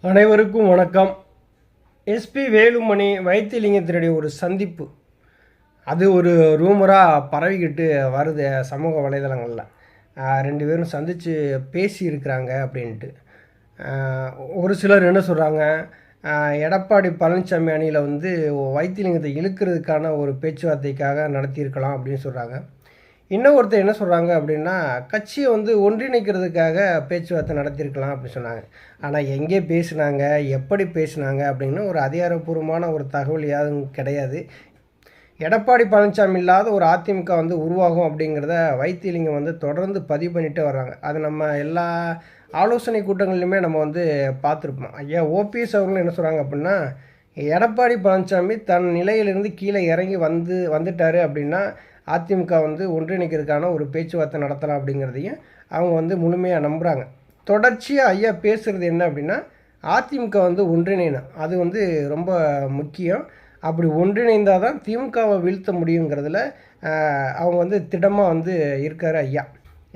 அனைவருக்கும் வணக்கம். எஸ்பி வேலுமணி வைத்தியலிங்கத்தினுடைய ஒரு சந்திப்பு, அது ஒரு ரூமராக பரவிக்கிட்டு வருது சமூக வலைதளங்களில். ரெண்டு பேரும் சந்தித்து பேசியிருக்கிறாங்க அப்படின்ட்டு. ஒரு சிலர் என்ன சொல்கிறாங்க, எடப்பாடி பழனிசாமி அணியில் வைத்தியலிங்கத்தை இழுக்கிறதுக்கான ஒரு பேச்சுவார்த்தைக்காக நடத்தியிருக்கலாம் அப்படின்னு சொல்கிறாங்க. இன்னொருத்தர் என்ன சொல்கிறாங்க அப்படின்னா, கட்சியை ஒன்றிணைக்கிறதுக்காக பேச்சுவார்த்தை நடத்தியிருக்கலாம் அப்படின்னு சொன்னாங்க. ஆனால் எங்கே பேசினாங்க, எப்படி பேசினாங்க அப்படின்னு ஒரு அதிகாரப்பூர்வமான ஒரு தகவல் யாரும் கிடையாது. எடப்பாடி பழனிசாமி இல்லாத ஒரு அதிமுக உருவாகும் அப்படிங்கிறத வைத்தியலிங்கம் தொடர்ந்து பதிவு பண்ணிகிட்டே வர்றாங்க. அது நம்ம எல்லா ஆலோசனை கூட்டங்கள்லையுமே நம்ம பார்த்துருப்போம். ஐயா ஓபிஎஸ் அவர்களும் என்ன சொல்கிறாங்க அப்படின்னா, எடப்பாடி பழனிசாமி தன் நிலையிலிருந்து கீழே இறங்கி வந்துட்டார் அப்படின்னா அதிமுக ஒன்றிணைக்கிறதுக்கான ஒரு பேச்சுவார்த்தை நடத்தலாம் அப்படிங்கிறதையும் அவங்க முழுமையாக நம்புகிறாங்க. தொடர்ச்சியாக ஐயா பேசுகிறது என்ன அப்படின்னா, அதிமுக ஒன்றிணைணும், அது ரொம்ப முக்கியம். அப்படி ஒன்றிணைந்தால் தான் திமுகவை வீழ்த்த முடியுங்கிறதுல அவங்க திடமாக இருக்கார் ஐயா.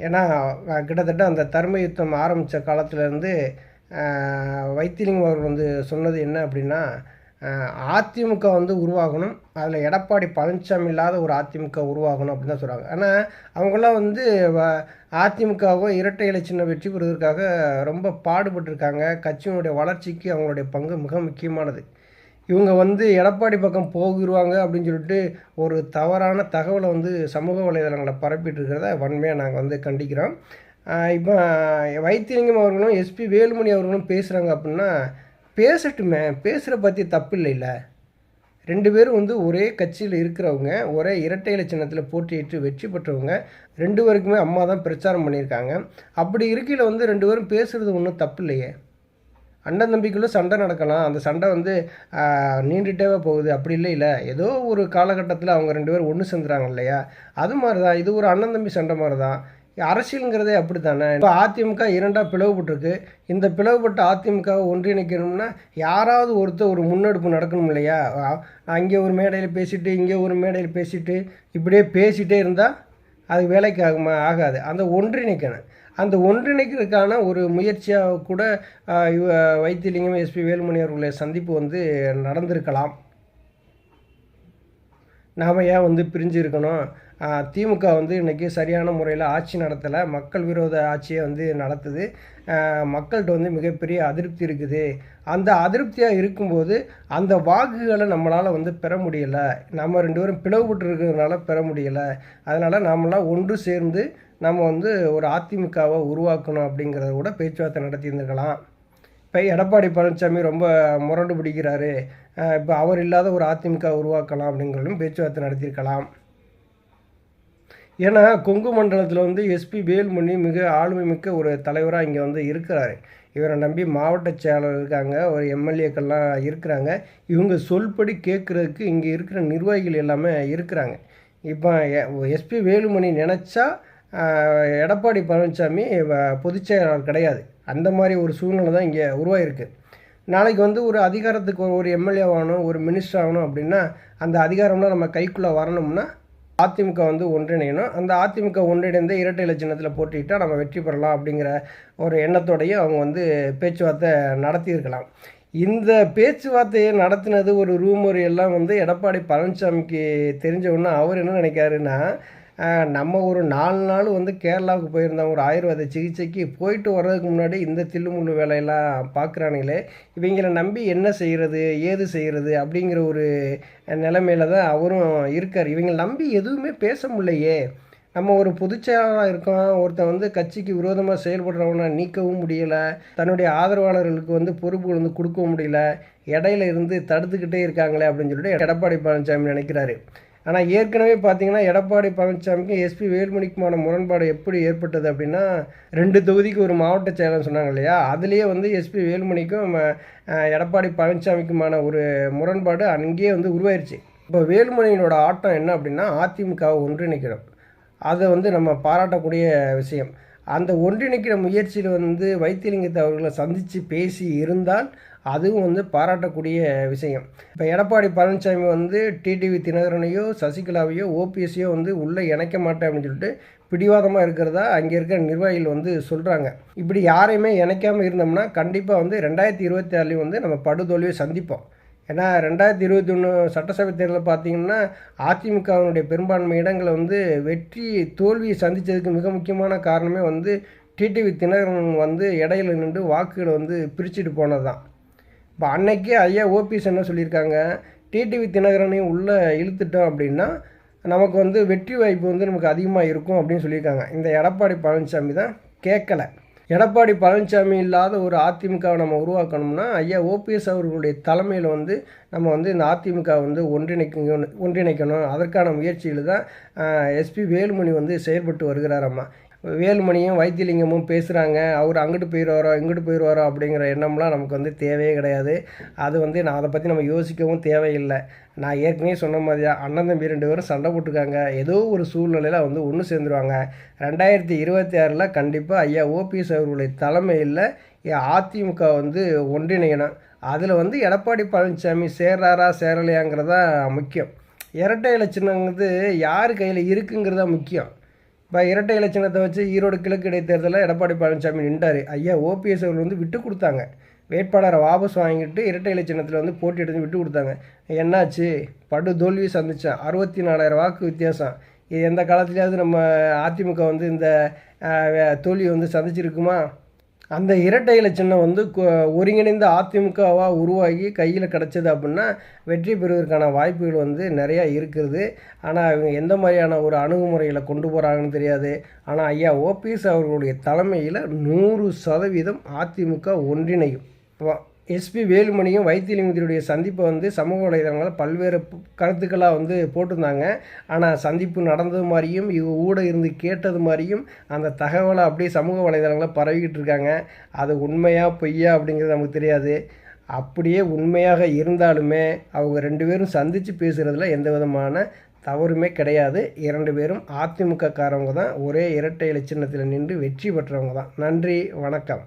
ஏன்னா கிட்டத்தட்ட அந்த தர்ம யுத்தம் ஆரம்பித்த காலத்திலேருந்து வைத்திலிங்கம் அவர்கள் சொன்னது என்ன அப்படின்னா, அதிமுக உருவாகணும், அதில் எடப்பாடி பழனிசாமி இல்லாத ஒரு அதிமுக உருவாகணும் அப்படின்னு தான் சொல்கிறாங்க. ஆனால் அவங்களாம் அதிமுகவோ இரட்டை இலை சின்ன வெற்றி பெறுவதற்காக ரொம்ப பாடுபட்டிருக்காங்க. கட்சியினுடைய வளர்ச்சிக்கு அவங்களுடைய பங்கு மிக முக்கியமானது. இவங்க எடப்பாடி பக்கம் போகிடுவாங்க அப்படின்னு சொல்லிட்டு ஒரு தவறான தகவலை சமூக வலைதளங்களை பரப்பிட்டு இருக்கிறத வன்மையாக நாங்கள் கண்டிக்கிறோம். இப்போ வைத்திலிங்கம் அவர்களும் எஸ்பி வேலுமணி அவர்களும் பேசுகிறாங்க அப்படின்னா பேசட்டுமே, பேசுகிற பற்றி தப்பு இல்லைல்ல. ரெண்டு பேரும் ஒரே கட்சியில் இருக்கிறவங்க, ஒரே இரட்டை இலை சின்னத்தில் போட்டியிட்டு வெற்றி பெற்றவங்க, ரெண்டு பேருக்குமே அம்மா தான் பிரச்சாரம் பண்ணியிருக்காங்க. அப்படி இருக்கையில் ரெண்டு பேரும் பேசுகிறது ஒன்றும் தப்பு இல்லையே. அண்ணன் தம்பிக்குள்ளே சண்டை நடக்கலாம், அந்த சண்டை நீண்டுகிட்டே போகுது, அப்படி இல்லை. ஏதோ ஒரு காலகட்டத்தில் அவங்க ரெண்டு பேரும் ஒன்று சேர்ந்துறாங்க இல்லையா. அது மாதிரி தான் இது ஒரு அண்ணன் தம்பி சண்டை மாதிரி தான். அரசியலுங்கிறதே அப்படி தானே. இப்போ அதிமுக இரண்டாக பிளவுபட்டிருக்கு. இந்த பிளவுபட்ட அதிமுகவை ஒன்றிணைக்கணும்னா யாராவது ஒரு முன்னெடுப்பு நடக்கணும் இல்லையா. அங்கே ஒரு மேடையில் பேசிட்டு இங்கே ஒரு மேடையில் பேசிட்டு இப்படியே பேசிகிட்டே இருந்தால் அது வேலைக்கு ஆகாது. அந்த ஒன்றிணைக்கணும். அந்த ஒன்றிணைக்கிறதுக்கான ஒரு முயற்சியாக கூட வைத்திலிங்கம் எஸ்பி வேலுமணி அவர்களுடைய சந்திப்பு நடந்திருக்கலாம். நாம் ஏன் பிரிஞ்சு இருக்கணும். திமுக இன்றைக்கி சரியான முறையில் ஆட்சி நடத்தலை, மக்கள் விரோத ஆட்சியை நடத்துது. மக்கள்கிட்ட மிகப்பெரிய அதிருப்தி இருக்குது. அந்த அதிருப்தியாக இருக்கும்போது அந்த வாக்குகளை நம்மளால் பெற முடியலை. நம்ம ரெண்டு பேரும் பிளவுபட்டு இருக்கிறதுனால பெற முடியலை. அதனால் நாமெல்லாம் ஒன்று சேர்ந்து நம்ம ஒரு அதிமுகவை உருவாக்கணும் அப்படிங்கிறத கூட பேச்சுவார்த்தை நடத்தியிருந்துருக்கலாம். இப்போ எடப்பாடி பழனிசாமி ரொம்ப முரண்டு பிடிக்கிறாரு, இப்போ அவர் இல்லாத ஒரு அதிமுக உருவாக்கலாம் அப்படிங்கிறதும் பேச்சுவார்த்தை நடத்தியிருக்கலாம். ஏன்னா கொங்கு மண்டலத்தில் எஸ்பி வேலுமணி மிக ஆளுமை மிக்க ஒரு தலைவராக இங்கே இருக்கிறாரு. இவரை நம்பி மாவட்ட செயலாளர் இருக்காங்க, ஒரு எம்எல்ஏக்கள்லாம் இருக்கிறாங்க. இவங்க சொல்படி கேட்குறதுக்கு இங்கே இருக்கிற நிர்வாகிகள் எல்லாமே இருக்கிறாங்க. இப்போ எஸ்பி வேலுமணி நினச்சா எடப்பாடி பழனிசாமி பொதுச் செயலாளர் கிடையாது. அந்த மாதிரி ஒரு சூழ்நிலை தான் இங்கே உருவாகிருக்கு. நாளைக்கு ஒரு அதிகாரத்துக்கு ஒரு எம்எல்ஏ ஆகணும், ஒரு மினிஸ்டர் ஆகணும் அப்படின்னா அந்த அதிகாரம்லாம் நம்ம கைக்குள்ளே வரணும்னா அதிமுக ஒன்றிணையணும். அந்த அதிமுக ஒன்றிணைந்த இரட்டை இலை சின்னத்தில் போட்டிட்டால் நம்ம வெற்றி பெறலாம் அப்படிங்கிற ஒரு எண்ணத்தோடையும் அவங்க பேச்சுவார்த்தை நடத்தியிருக்கலாம். இந்த பேச்சுவார்த்தையை நடத்தினது ஒரு ரூமர் எல்லாம் எடப்பாடி பழனிசாமிக்கு தெரிஞ்சவுடனே அவர் என்ன நினைக்காருன்னா, நம்ம ஒரு 4 நாள் கேரளாவுக்கு போயிருந்தோம், ஒரு ஆயுர்வேத சிகிச்சைக்கு போயிட்டு வர்றதுக்கு முன்னாடி இந்த தில்லுமுள்ளு வேலையெல்லாம் பார்க்குறானுங்களே, இவங்களை நம்பி என்ன செய்கிறது ஏது செய்கிறது அப்படிங்கிற ஒரு நிலைமையில தான் அவரும் இருக்கார். இவங்களை நம்பி எதுவுமே பேச முடியலையே. நம்ம ஒரு பொதுச்செயலாளராக இருக்கோம், ஒருத்தன் கட்சிக்கு விரோதமாக செயல்படுறவனை நீக்கவும் முடியலை, தன்னுடைய ஆதரவாளர்களுக்கு பொறுப்புகள் கொடுக்கவும் முடியல, இடையில இருந்து தடுத்துக்கிட்டே இருக்காங்களே அப்படின்னு சொல்லிட்டு எடப்பாடி பழனிசாமி நினைக்கிறாரு. ஆனால் ஏற்கனவே பார்த்தீங்கன்னா எடப்பாடி பழனிசாமிக்கும் எஸ்பி வேலுமணிக்குமான முரண்பாடு எப்படி ஏற்பட்டது அப்படின்னா, 2 தொகுதிக்கு ஒரு மாவட்ட செயலர் சொன்னாங்க இல்லையா, அதுலேயே எஸ்பி வேலுமணிக்கும் எடப்பாடி பழனிசாமிக்குமான ஒரு முரண்பாடு அங்கேயே உருவாயிருச்சு. இப்போ வேலுமணியினோட ஆட்டம் என்ன அப்படின்னா, அதிமுகவை ஒன்றிணைக்கிறோம். அதை நம்ம பாராட்டக்கூடிய விஷயம். அந்த ஒன்றிணைக்கிற முயற்சியில் வந்து வைத்திலிங்கத்தை அவர்களை சந்தித்து பேசி இருந்தால் அதுவும் வந்து பாராட்டக்கூடிய விஷயம். இப்போ எடப்பாடி பழனிசாமி வந்து டிடிவி தினகரனையோ சசிகலாவையோ ஓபிஎஸ்ஸையோ வந்து உள்ளே இணைக்க மாட்டேன் அப்படின்னு சொல்லிட்டு பிடிவாதமாக இருக்கிறதா அங்கே இருக்கிற நிர்வாகிகள் வந்து சொல்கிறாங்க. இப்படி யாரையுமே இணைக்காமல் இருந்தோம்னா கண்டிப்பாக வந்து 2024 வந்து நம்ம படுதோல்வியை சந்திப்போம். ஏன்னா 2021 சட்டசபை தேர்தலில் பார்த்திங்கன்னா அதிமுகவினுடைய பெரும்பான்மை இடங்களை வந்து வெற்றி தோல்வியை சந்தித்ததுக்கு மிக முக்கியமான காரணமே வந்து டிடிவி தினகரன் வந்து இடையில நின்று வாக்குகளை வந்து பிரிச்சுட்டு போனது தான். இப்போ அன்னைக்கு ஐயா ஓபிஎஸ் என்ன சொல்லியிருக்காங்க, டிடிவி தினகரனையும் உள்ளே இழுத்துட்டோம் அப்படின்னா நமக்கு வந்து வெற்றி வாய்ப்பு வந்து நமக்கு அதிகமாக இருக்கும் அப்படின்னு சொல்லியிருக்காங்க. இந்த எடப்பாடி பழனிசாமி தான் கேட்கலை. எடப்பாடி பழனிசாமி இல்லாத ஒரு அதிமுகவை நம்ம உருவாக்கணும்னா ஐயா ஓபிஎஸ் அவர்களுடைய தலைமையில் வந்து நம்ம வந்து இந்த அதிமுக வந்து ஒன்றிணைக்கணும். அதற்கான முயற்சியில் தான் எஸ்பி வேலுமணி வந்து செயல்பட்டு வருகிறாரம்மா. வேலுமணியும் வைத்திலிங்கமும் பேசுகிறாங்க, அவர் அங்கிட்டு போயிடுவாரோ இங்கிட்டு போயிடுவாரோ அப்படிங்கிற எண்ணம்லாம் நமக்கு வந்து தேவையே கிடையாது. அது வந்து நான் அதை பற்றி நம்ம யோசிக்கவும் தேவையில்லை. நான் ஏற்கனவே சொன்ன மாதிரியா அண்ணன் தம்பி 2 பேரும் சண்டை போட்டுருக்காங்க. ஏதோ ஒரு சூழ்நிலையில் வந்து ஒன்று சேர்ந்துருவாங்க. 2026 கண்டிப்பாக ஐயா ஓபிஎஸ் அவர்களுடைய தலைமையில் அதிமுக வந்து ஒன்றிணையணும். அதில் வந்து எடப்பாடி பழனிசாமி சேர்றாரா சேரலையாங்கிறதா முக்கியம். இரட்டை இலை சின்னங்கிறது யார் கையில் இருக்குங்கிறதா முக்கியம். இப்போ இரட்டை இலை சின்னத்தை வச்சு ஈரோடு கிழக்கு இடைத்தேர்தலில் எடப்பாடி பழனிசாமி நின்றார். ஐயா ஓபிஎஸ் அவர்கள் வந்து விட்டு கொடுத்தாங்க. வேட்பாளரை வாபஸ் வாங்கிட்டு இரட்டை இலை சின்னத்தில் வந்து போட்டி எடுத்து விட்டு கொடுத்தாங்க. என்னாச்சு? படு தோல்வி சந்தித்தேன். 64,000 வாக்கு வித்தியாசம். இது எந்த காலத்துலேயாவது நம்ம அதிமுக வந்து இந்த தோல்வி வந்து சந்திச்சிருக்குமா? அந்த இரட்டை இலை சின்னம் வந்து ஒருங்கிணைந்த அதிமுகவாக உருவாகி கையில் கிடச்சது அப்படின்னா வெற்றி பெறுவதற்கான வாய்ப்புகள் வந்து நிறையா இருக்கிறது. ஆனால் இவங்க எந்த மாதிரியான ஒரு அணுகுமுறைகளை கொண்டு போகிறாங்கன்னு தெரியாது. ஆனால் ஐயா ஓபிஎஸ் அவர்களுடைய தலைமையில் 100% அதிமுக ஒன்றிணையும். எஸ்பி வேலுமணியும் வைத்திலிங்கத்தினுடைய சந்திப்பை வந்து சமூக வலைதளங்களில் பல்வேறு கருத்துக்களாக வந்து போட்டிருந்தாங்க. ஆனால் சந்திப்பு நடந்தது மாதிரியும் ஊட இருந்து கேட்டது மாதிரியும் அந்த தகவலை அப்படியே சமூக வலைதளங்களில் பரவிக்கிட்டு இருக்காங்க. அது உண்மையா பொய்யா அப்படிங்கிறது நமக்கு தெரியாது. அப்படியே உண்மையாக இருந்தாலுமே அவங்க 2 பேரும் சந்தித்து பேசுகிறதுல எந்த விதமான தவறுமே கிடையாது. 2 பேரும் அதிமுக காரவங்க தான். ஒரே இரட்டை இலை சின்னத்தில் நின்று வெற்றி பெற்றவங்க தான். நன்றி, வணக்கம்.